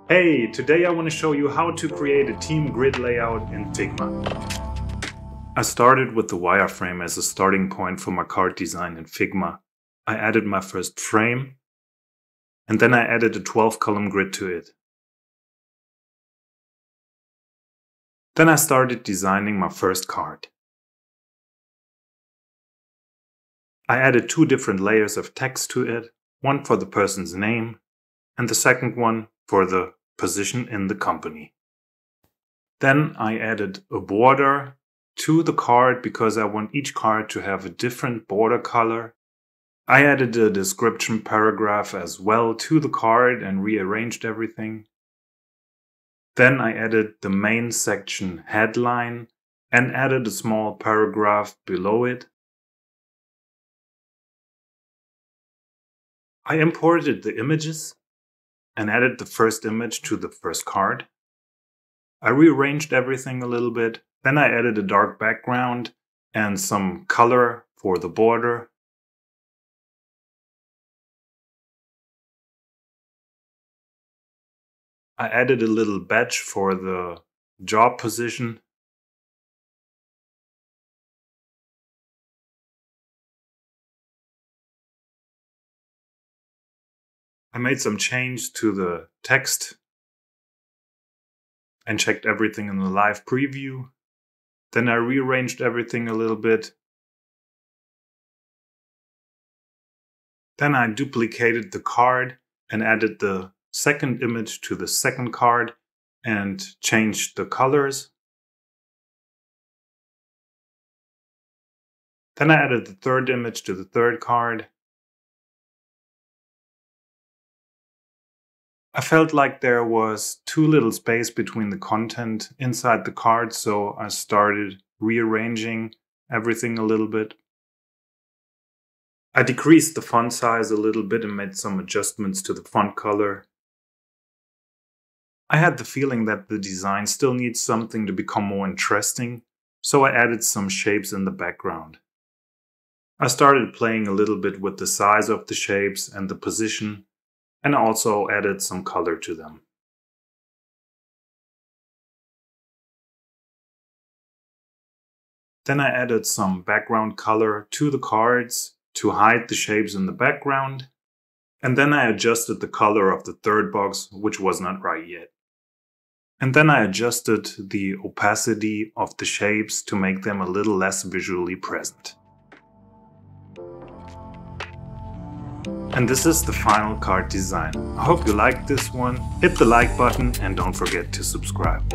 Hey, today I want to show you how to create a team grid layout in Figma. I started with the wireframe as a starting point for my card design in Figma. I added my first frame, and then I added a 12-column grid to it. Then I started designing my first card. I added two different layers of text to it, one for the person's name, and the second one for the position in the company. Then I added a border to the card because I want each card to have a different border color. I added a description paragraph as well to the card and rearranged everything. Then I added the main section headline and added a small paragraph below it. I imported the images and added the first image to the first card. I rearranged everything a little bit. Then I added a dark background and some color for the border. I added a little badge for the job position. I made some change to the text and checked everything in the live preview. Then I rearranged everything a little bit. Then I duplicated the card and added the second image to the second card and changed the colors. Then I added the third image to the third card. I felt like there was too little space between the content inside the card, so I started rearranging everything a little bit. I decreased the font size a little bit and made some adjustments to the font color. I had the feeling that the design still needs something to become more interesting, so I added some shapes in the background. I started playing a little bit with the size of the shapes and the position, and also added some color to them. Then I added some background color to the cards to hide the shapes in the background. And then I adjusted the color of the third box, which was not right yet. And then I adjusted the opacity of the shapes to make them a little less visually present. And this is the final card design. I hope you liked this one. Hit the like button and don't forget to subscribe.